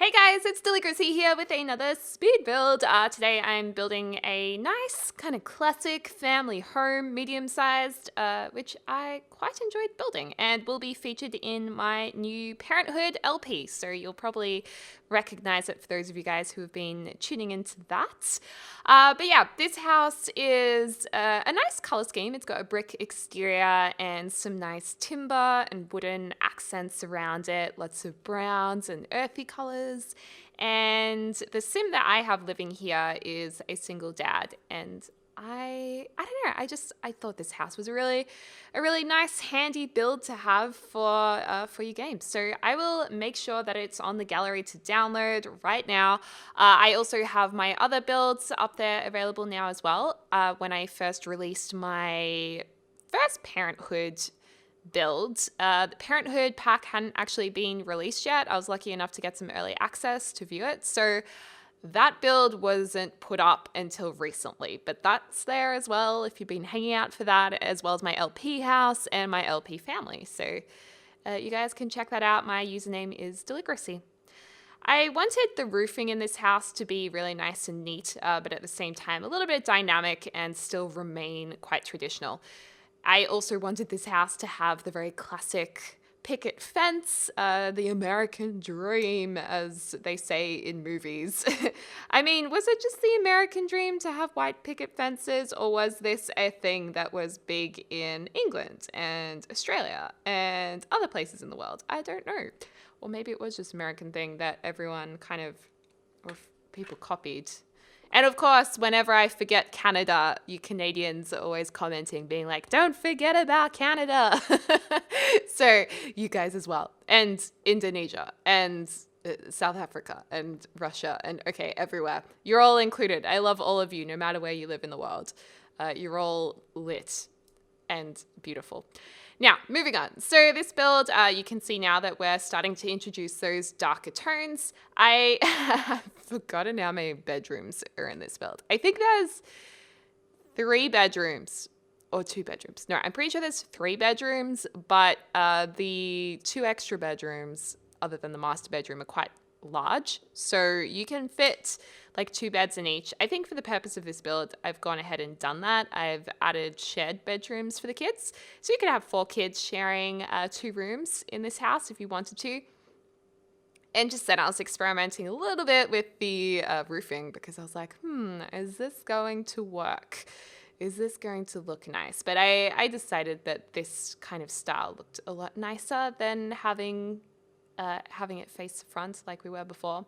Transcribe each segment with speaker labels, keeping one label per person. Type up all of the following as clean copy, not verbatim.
Speaker 1: Hey guys, it's Deligracy here with another speed build. Today I'm building a nice kind of classic family home, medium-sized, which I quite enjoyed building and will be featured in my new Parenthood LP. So you'll probably recognize it for those of you guys who have been tuning into that. But yeah, this house is a nice color scheme. It's got a brick exterior and some nice timber and wooden accents around it, lots of browns and earthy colors. And the sim that I have living here is a single dad, and I don't know. I thought this house was a really nice, handy build to have for your games. So I will make sure that it's on the gallery to download right now. I also have my other builds up there available now as well. When I first released my first Parenthood build, the Parenthood pack hadn't actually been released yet. I was lucky enough to get some early access to view it. So that build wasn't put up until recently, but that's there as well if you've been hanging out for that, as well as my LP house and my LP family. So you guys can check that out. My username is Deligracy. I wanted the roofing in this house to be really nice and neat, but at the same time a little bit dynamic and still remain quite traditional. I also wanted this house to have the very classic picket fence, the American dream, as they say in movies. I mean, was it just the American dream to have white picket fences, or was this a thing that was big in England and Australia and other places in the world? I don't know. Or maybe it was just an American thing that everyone kind of, or people copied. And of course, whenever I forget Canada, you Canadians are always commenting, being like, don't forget about Canada. So you guys as well. And Indonesia and South Africa and Russia and okay, everywhere. You're all included. I love all of you, no matter where you live in the world. You're all lit and beautiful. Now, moving on. So this build, you can see now that we're starting to introduce those darker tones. I have forgotten how many bedrooms are in this build. I think there's 3 bedrooms or 2 bedrooms. No, I'm pretty sure there's 3 bedrooms, but the 2 extra bedrooms, other than the master bedroom, are quite large. So you can fit like 2 beds in each. I think for the purpose of this build, I've gone ahead and done that. I've added shared bedrooms for the kids. So you could have 4 kids sharing 2 rooms in this house if you wanted to. And just then I was experimenting a little bit with the roofing because I was like, is this going to work? Is this going to look nice? But I decided that this kind of style looked a lot nicer than having it face front like we were before.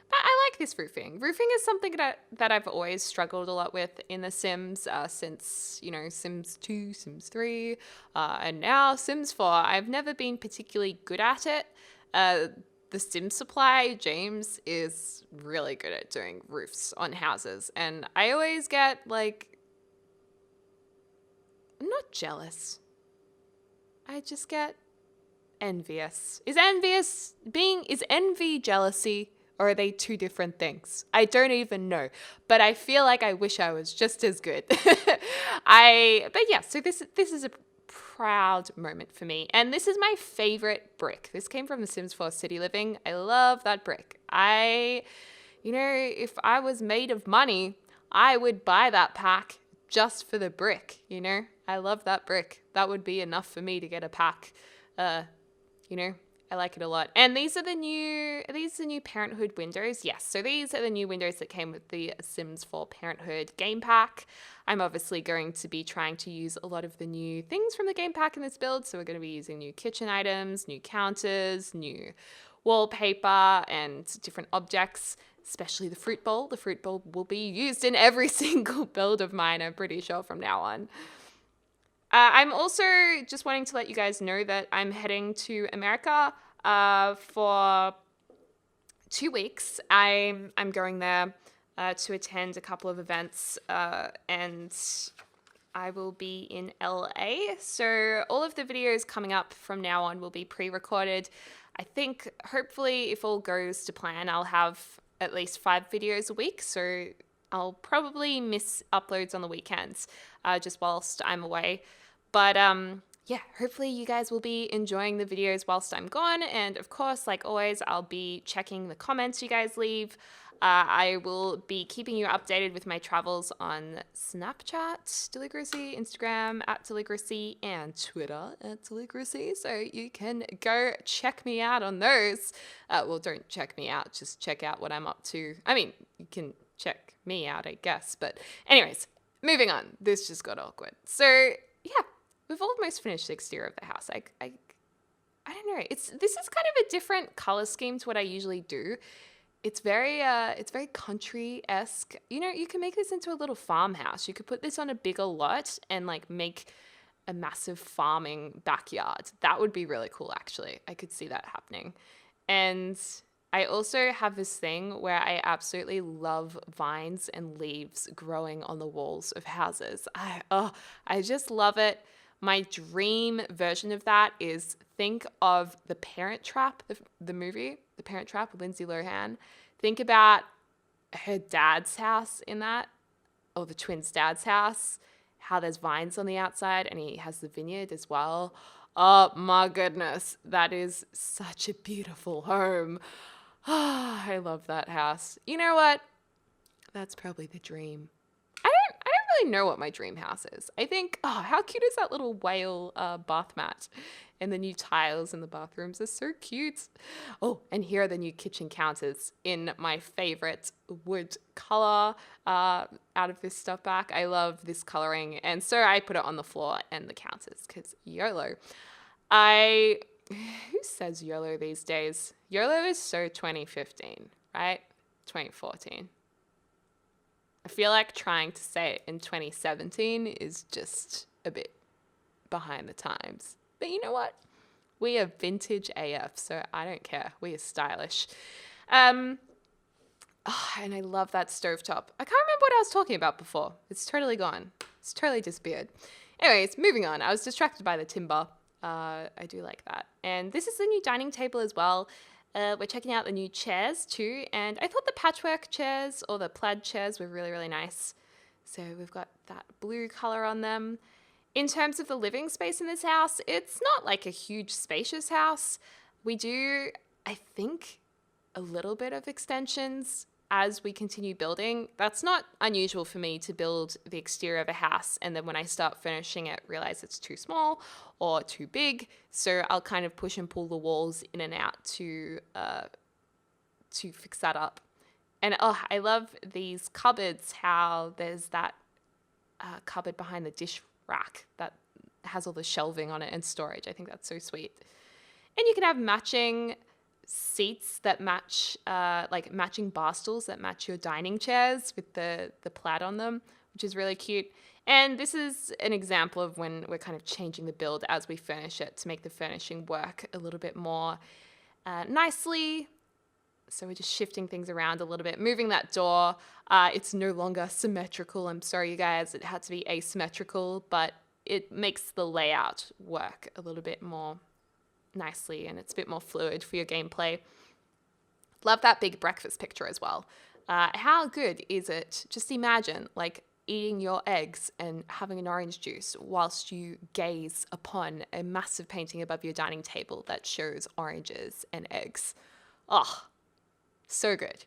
Speaker 1: But I like this roofing. Roofing is something that I've always struggled a lot with in The Sims since, Sims 2, Sims 3, and now Sims 4. I've never been particularly good at it. The Sim Supply, James, is really good at doing roofs on houses. And I always get, I'm not jealous. I just get envious. Is envy jealousy? Or are they 2 different things? I don't even know. But I feel like I wish I was just as good. But yeah, so this is a proud moment for me. And this is my favorite brick. This came from The Sims 4 City Living. I love that brick. If I was made of money, I would buy that pack just for the brick, I love that brick. That would be enough for me to get a pack. I like it a lot. And these are the new Parenthood windows. Yes, so these are the new windows that came with the Sims 4 Parenthood game pack. I'm obviously going to be trying to use a lot of the new things from the game pack in this build. So we're going to be using new kitchen items, new counters, new wallpaper, and different objects, especially the fruit bowl. The fruit bowl will be used in every single build of mine, I'm pretty sure, from now on. I'm also just wanting to let you guys know that I'm heading to America for 2 weeks. I'm going there to attend a couple of events, and I will be in LA. So all of the videos coming up from now on will be pre-recorded. I think hopefully, if all goes to plan, I'll have at least 5 videos a week. So I'll probably miss uploads on the weekends just whilst I'm away. But yeah, hopefully you guys will be enjoying the videos whilst I'm gone. And of course, like always, I'll be checking the comments you guys leave. I will be keeping you updated with my travels on Snapchat, Deligracy, Instagram at Deligracy, and Twitter at Deligracy. So you can go check me out on those. Well, don't check me out, just check out what I'm up to. I mean, you can check me out, I guess. But anyways, moving on. This just got awkward. So yeah, we've almost finished the exterior of the house. I don't know. This is kind of a different color scheme to what I usually do. It's very country-esque. You know, you can make this into a little farmhouse. You could put this on a bigger lot and like make a massive farming backyard. That would be really cool, actually. I could see that happening. And I also have this thing where I absolutely love vines and leaves growing on the walls of houses. I just love it. My dream version of that is, think of The Parent Trap, the movie, The Parent Trap with Lindsay Lohan. Think about her dad's house in that, or the twins' dad's house, how there's vines on the outside and he has the vineyard as well. Oh my goodness, that is such a beautiful home. I love that house. You know what? That's probably the dream. I don't really know what my dream house is. I think, how cute is that little whale bath mat? And the new tiles in the bathrooms are so cute. Oh, and here are the new kitchen counters in my favorite wood color out of this stuff back. I love this coloring. And so I put it on the floor and the counters because YOLO. Who says YOLO these days? YOLO is so 2015, right? 2014. I feel like trying to say it in 2017 is just a bit behind the times. But you know what? We are vintage AF, so I don't care. We are stylish. And I love that stovetop. I can't remember what I was talking about before. It's totally gone. It's totally disappeared. Anyways, moving on. I was distracted by the timber. I do like that. And this is the new dining table as well. We're checking out the new chairs too. And I thought the patchwork chairs or the plaid chairs were really, really nice. So we've got that blue color on them. In terms of the living space in this house, it's not like a huge spacious house. We do, I think, a little bit of extensions as we continue building. That's not unusual for me to build the exterior of a house and then when I start finishing it, realize it's too small or too big. So I'll kind of push and pull the walls in and out to fix that up. And I love these cupboards, how there's that cupboard behind the dish rack that has all the shelving on it and storage. I think that's so sweet. And you can have matching seats that match, like matching bar stools that match your dining chairs with the plaid on them, which is really cute. And this is an example of when we're kind of changing the build as we furnish it to make the furnishing work a little bit more nicely. So we're just shifting things around a little bit, moving that door. It's no longer symmetrical. I'm sorry, you guys. It had to be asymmetrical, but it makes the layout work a little bit more nicely and it's a bit more fluid for your gameplay. Love that big breakfast picture as well. How good is it? Just imagine like eating your eggs and having an orange juice whilst you gaze upon a massive painting above your dining table that shows oranges and eggs. Oh, so good.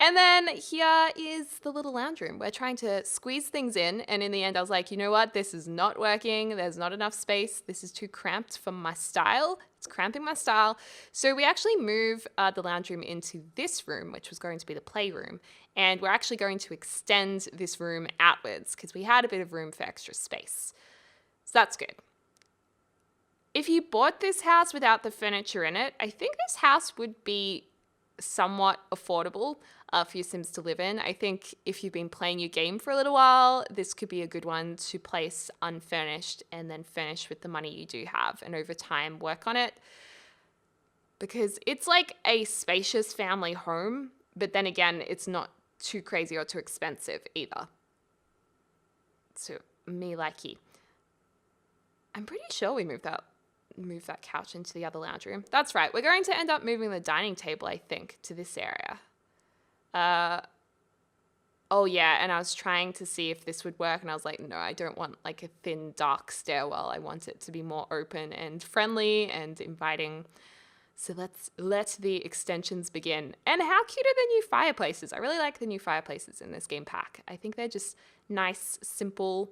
Speaker 1: And then here is the little lounge room. We're trying to squeeze things in. And in the end, I was like, you know what? This is not working. There's not enough space. This is too cramped for my style. It's cramping my style. So we actually move the lounge room into this room, which was going to be the playroom. And we're actually going to extend this room outwards because we had a bit of room for extra space. So that's good. If you bought this house without the furniture in it, I think this house would be somewhat affordable for your Sims to live in. I think if you've been playing your game for a little while, this could be a good one to place unfurnished and then furnish with the money you do have and over time work on it. Because it's like a spacious family home, but then again, it's not too crazy or too expensive either. So me likey. I'm pretty sure we move that couch into the other lounge room. That's right. We're going to end up moving the dining table, I think, to this area. Oh yeah, and I was trying to see if this would work, and I was like, no, I don't want like a thin, dark stairwell. I want it to be more open and friendly and inviting. So let's let the extensions begin. And how cute are the new fireplaces? I really like the new fireplaces in this game pack. I think they're just nice, simple.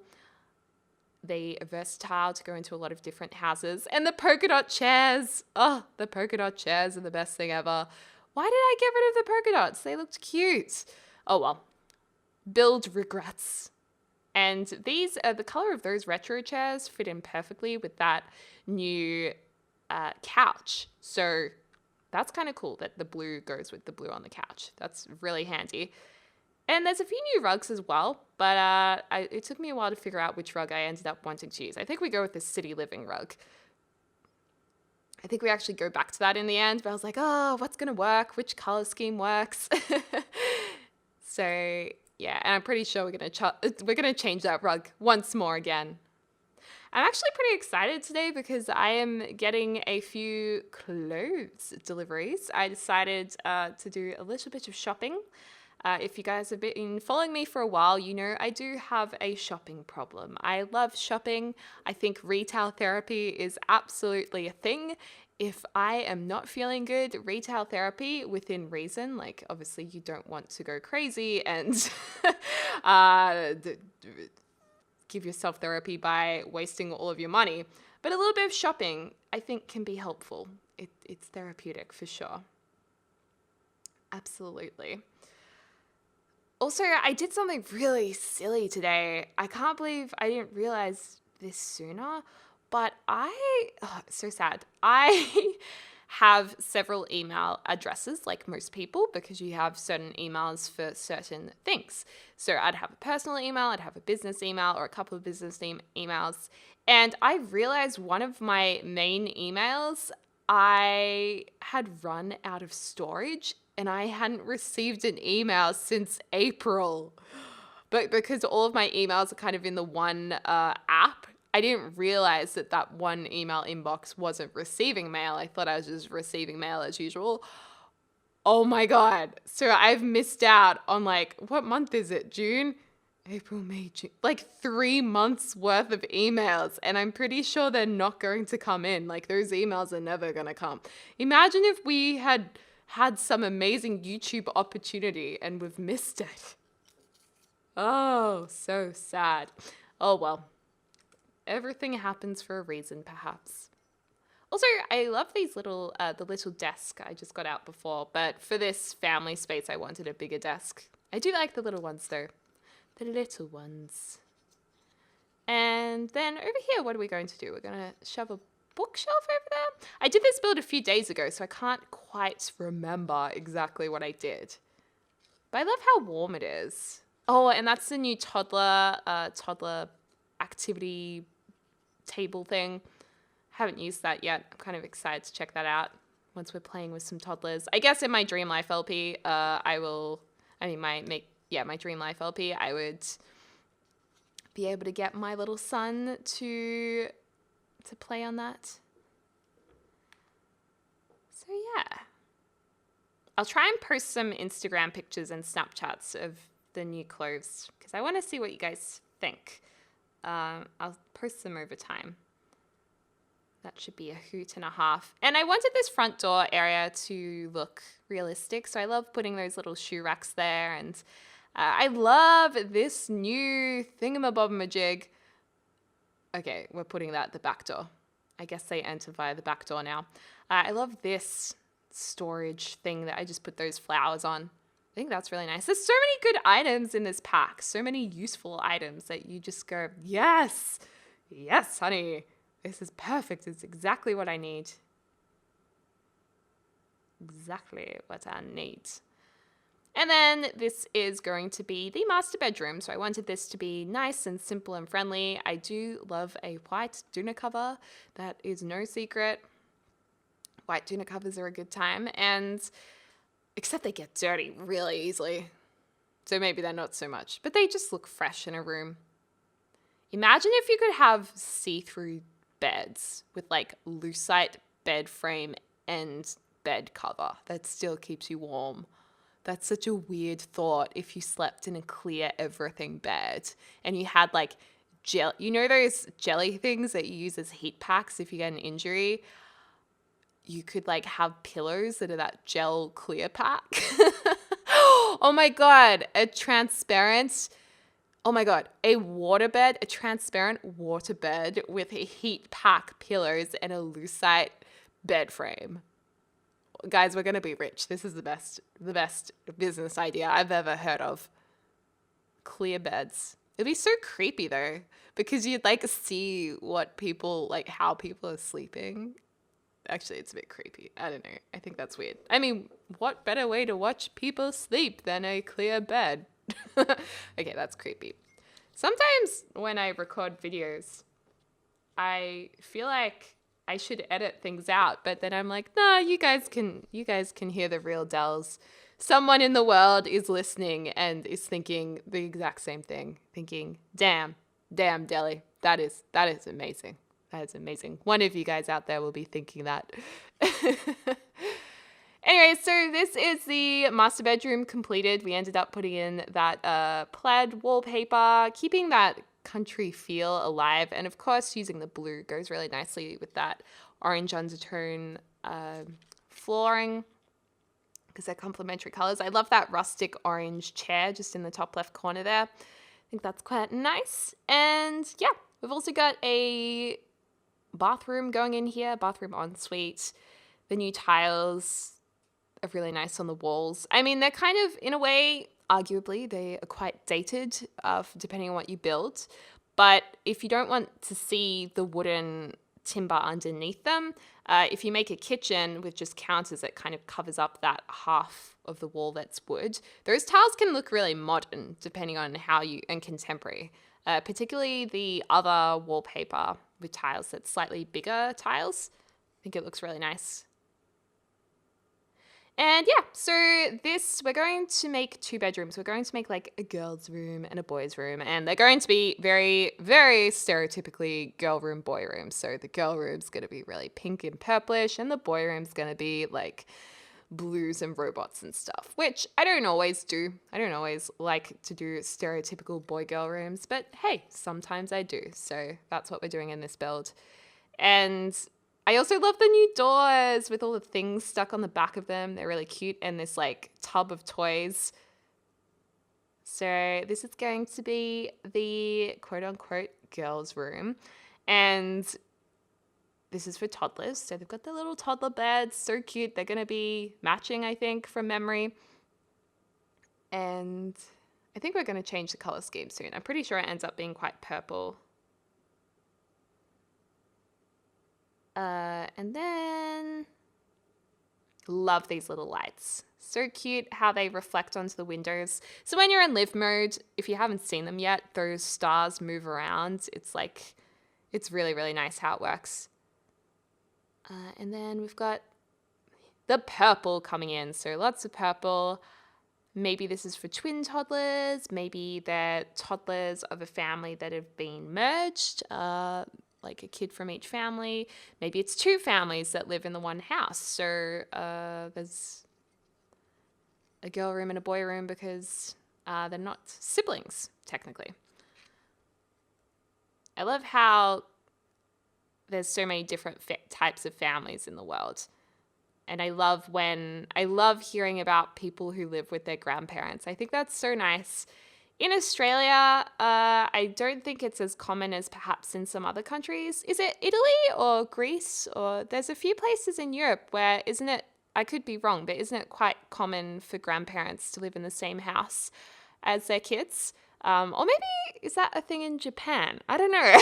Speaker 1: They are versatile to go into a lot of different houses. And the polka dot chairs. Oh, the polka dot chairs are the best thing ever. Why did I get rid of the polka dots? They looked cute. Oh well. Build regrets. And these are the color of those retro chairs fit in perfectly with that new couch. So that's kind of cool that the blue goes with the blue on the couch. That's really handy. And there's a few new rugs as well, but it took me a while to figure out which rug I ended up wanting to use. I think we go with the city living rug. I think we actually go back to that in the end, but I was like, oh, what's going to work? Which color scheme works? So yeah, and I'm pretty sure we're gonna change that rug once more again. I'm actually pretty excited today because I am getting a few clothes deliveries. I decided to do a little bit of shopping. If you guys have been following me for a while, you know I do have a shopping problem. I love shopping. I think retail therapy is absolutely a thing. If I am not feeling good, retail therapy within reason, like obviously you don't want to go crazy and give yourself therapy by wasting all of your money. But a little bit of shopping, I think, can be helpful. It's therapeutic for sure. Absolutely. Also, I did something really silly today. I can't believe I didn't realize this sooner. But so sad. I have several email addresses like most people because you have certain emails for certain things. So I'd have a personal email, I'd have a business email or a couple of business emails. And I realized one of my main emails, I had run out of storage and I hadn't received an email since April. But because all of my emails are kind of in the one app, I didn't realize that one email inbox wasn't receiving mail. I thought I was just receiving mail as usual. Oh my God. So I've missed out on what month is it? June? April, May, June. 3 months worth of emails. And I'm pretty sure they're not going to come in. Those emails are never going to come. Imagine if we had some amazing YouTube opportunity and we've missed it. Oh, so sad. Oh well. Everything happens for a reason, perhaps. Also, I love these the little desk I just got out before, but for this family space, I wanted a bigger desk. I do like the little ones, though. The little ones. And then over here, what are we going to do? We're going to shove a bookshelf over there. I did this build a few days ago, so I can't quite remember exactly what I did. But I love how warm it is. Oh, and that's the new toddler activity table thing. Haven't used that yet. I'm kind of excited to check that out once we're playing with some toddlers. I guess in my Dream Life LP, my Dream Life LP, I would be able to get my little son to play on that. So yeah. I'll try and post some Instagram pictures and Snapchats of the new clothes because I want to see what you guys think. I'll post them over time. That should be a hoot and a half. And I wanted this front door area to look realistic, so I love putting those little shoe racks there. And I love this new thingamabobamajig. Okay, we're putting that at the back door. I guess they enter via the back door now. I love this storage thing that I just put those flowers on. I think that's really nice. There's so many good items in this pack. So many useful items that you just go, yes, yes, honey. This is perfect. It's exactly what I need. Exactly what I need. And then this is going to be the master bedroom. So I wanted this to be nice and simple and friendly. I do love a white doona cover. That is no secret. White doona covers are a good time. Except they get dirty really easily. So maybe they're not so much. But they just look fresh in a room. Imagine if you could have see-through beds with lucite bed frame and bed cover that still keeps you warm. That's such a weird thought if you slept in a clear everything bed and you had like gel, you know those jelly things that you use as heat packs if you get an injury? You could like have pillows that are that gel clear pack. Oh my God, a transparent, oh my God, a waterbed, a transparent waterbed with a heat pack pillows and a lucite bed frame. Guys, we're going to be rich. This is the best business idea I've ever heard of. Clear beds. It'd be so creepy though, because you'd like see what people, like how people are sleeping. Actually, it's a bit creepy. I don't know. I think that's weird. I mean, what better way to watch people sleep than a clear bed? Okay, that's creepy. Sometimes when I record videos, I feel like I should edit things out, but then I'm like, nah, you guys can hear the real Dells. Someone in the world is listening and is thinking the exact same thing, thinking, damn, Deli, that is amazing. That is amazing. One of you guys out there will be thinking that. Anyway, so this is the master bedroom completed. We ended up putting in that plaid wallpaper, keeping that country feel alive. And of course, using the blue goes really nicely with that orange undertone flooring because they're complementary colors. I love that rustic orange chair just in the top left corner there. I think that's quite nice. And yeah, we've also got a bathroom going in here, bathroom ensuite. The new tiles are really nice on the walls. I mean, they're kind of, in a way, arguably, they are quite dated depending on what you build. But if you don't want to see the wooden timber underneath them, if you make a kitchen with just counters that kind of covers up that half of the wall that's wood, those tiles can look really modern depending on how you, and contemporary. Particularly the other wallpaper with tiles that's slightly bigger tiles. I think it looks really nice. And yeah, so we're going to make 2 bedrooms. We're going to make like a girl's room and a boy's room. And they're going to be very, very stereotypically girl room, boy room. So the girl room's going to be really pink and purplish, and the boy room's going to be like blues and robots and stuff, which I don't always do. I don't always like to do stereotypical boy-girl rooms, but hey, sometimes I do. So that's what we're doing in this build. And I also love the new doors with all the things stuck on the back of them. They're really cute. And this like tub of toys. So this is going to be the quote unquote girls' room. And this is for toddlers. So they've got the little toddler beds. So cute. They're going to be matching, I think, from memory. And I think we're going to change the color scheme soon. I'm pretty sure it ends up being quite purple. And then love these little lights. So cute how they reflect onto the windows. So when you're in live mode, if you haven't seen them yet, those stars move around. It's like, it's really, really nice how it works. And then we've got the purple coming in. So lots of purple. Maybe this is for twin toddlers. Maybe they're toddlers of a family that have been merged. Like a kid from each family. Maybe it's 2 families that live in the one house. So there's a girl room and a boy room because they're not siblings, technically. I love how there's so many different types of families in the world. And I love hearing about people who live with their grandparents. I think that's so nice. In Australia, I don't think it's as common as perhaps in some other countries. Is it Italy or Greece? Or there's a few places in Europe where, isn't it, I could be wrong, but isn't it quite common for grandparents to live in the same house as their kids? Or maybe, is that a thing in Japan? I don't know.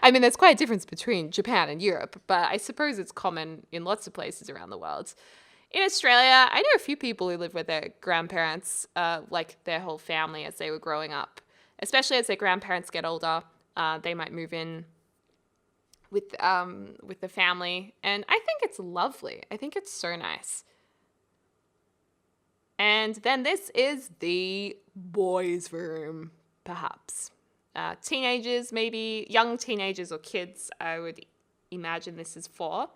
Speaker 1: I mean, there's quite a difference between Japan and Europe, but I suppose it's common in lots of places around the world. In Australia, I know a few people who live with their grandparents, like their whole family as they were growing up. Especially as their grandparents get older, they might move in with the family. And I think it's lovely. I think it's so nice. And then this is the boys' room, perhaps. Teenagers, maybe young teenagers or kids, I would imagine this is for.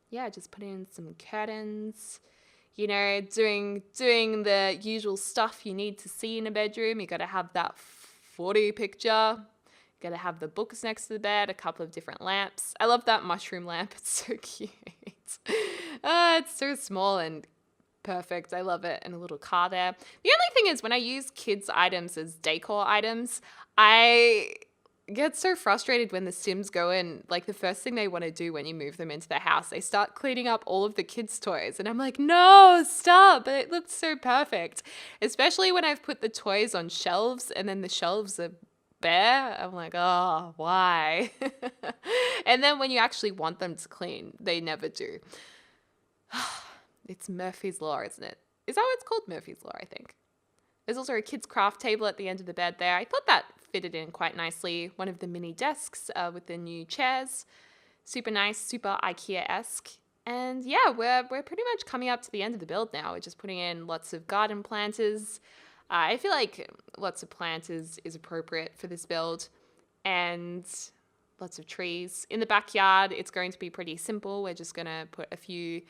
Speaker 1: And yeah, just put in some curtains, you know, doing the usual stuff you need to see in a bedroom. You got to have that 40 picture. Got to have the books next to the bed, a couple of different lamps. I love that mushroom lamp. It's so cute. It's so small and perfect. I love it. And a little car there. The only thing is when I use kids' items as decor items, I get so frustrated when the Sims go in. Like the first thing they want to do when you move them into the house, they start cleaning up all of the kids' toys. And I'm like, no, stop. But it looks so perfect. Especially when I've put the toys on shelves and then the shelves are bare. I'm like, oh, why? And then when you actually want them to clean, they never do. It's Murphy's Law, isn't it? Is that what it's called? Murphy's Law, I think. There's also a kids' craft table at the end of the bed there. I thought that fitted in quite nicely. One of the mini desks with the new chairs. Super nice, super IKEA-esque. And yeah, we're pretty much coming up to the end of the build now. We're just putting in lots of garden planters. I feel like lots of planters is appropriate for this build. And lots of trees. In the backyard, it's going to be pretty simple. We're just going to put a few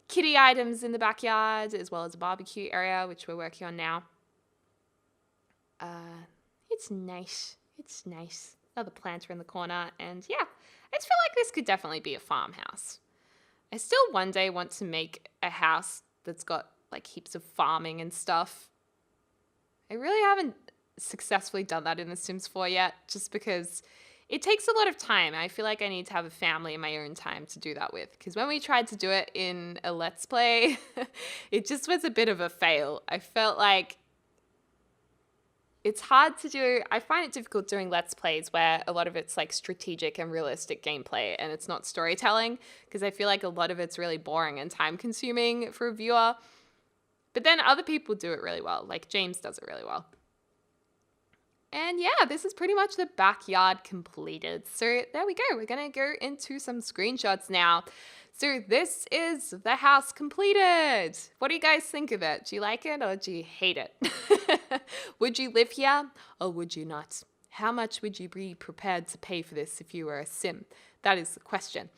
Speaker 1: kitty items in the backyard, as well as a barbecue area, which we're working on now. It's nice. It's nice. Another planter in the corner. And yeah, I just feel like this could definitely be a farmhouse. I still one day want to make a house that's got like heaps of farming and stuff. I really haven't successfully done that in The Sims 4 yet, just because it takes a lot of time. I feel like I need to have a family in my own time to do that with. Because when we tried to do it in a Let's Play, it just was a bit of a fail. I felt like it's hard to do. I find it difficult doing Let's Plays where a lot of it's like strategic and realistic gameplay and it's not storytelling, because I feel like a lot of it's really boring and time consuming for a viewer. But then other people do it really well. Like James does it really well. And yeah, this is pretty much the backyard completed. So there we go. We're going to go into some screenshots now. So this is the house completed. What do you guys think of it? Do you like it or do you hate it? Would you live here or would you not? How much would you be prepared to pay for this if you were a Sim? That is the question.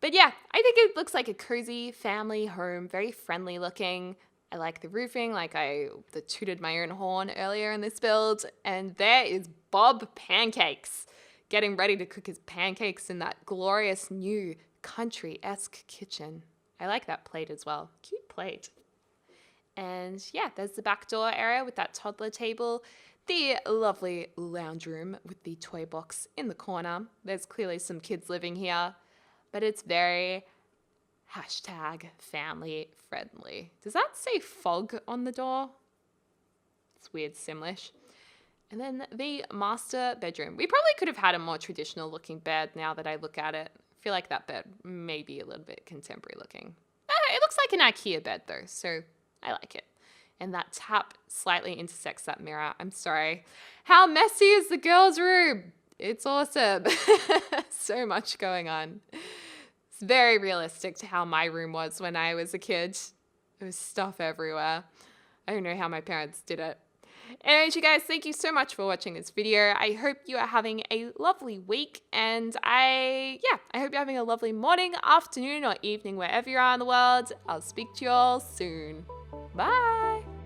Speaker 1: But yeah, I think it looks like a cozy family home, very friendly looking. I like the roofing, like I tooted my own horn earlier in this build. And there is Bob Pancakes, getting ready to cook his pancakes in that glorious new country-esque kitchen. I like that plate as well. Cute plate. And yeah, there's the back door area with that toddler table. The lovely lounge room with the toy box in the corner. There's clearly some kids living here, but it's very #family friendly. Does that say fog on the door? It's weird Simlish. And then the master bedroom. We probably could have had a more traditional looking bed now that I look at it. I feel like that bed may be a little bit contemporary looking. It looks like an IKEA bed though, so I like it. And that tap slightly intersects that mirror. I'm sorry. How messy is the girls' room? It's awesome. So much going on. It's very realistic to how my room was when I was a kid. There was stuff everywhere. I don't know how my parents did it. Anyways, you guys, thank you so much for watching this video. I hope you are having a lovely week, and I hope you're having a lovely morning, afternoon, or evening, wherever you are in the world. I'll speak to you all soon. Bye!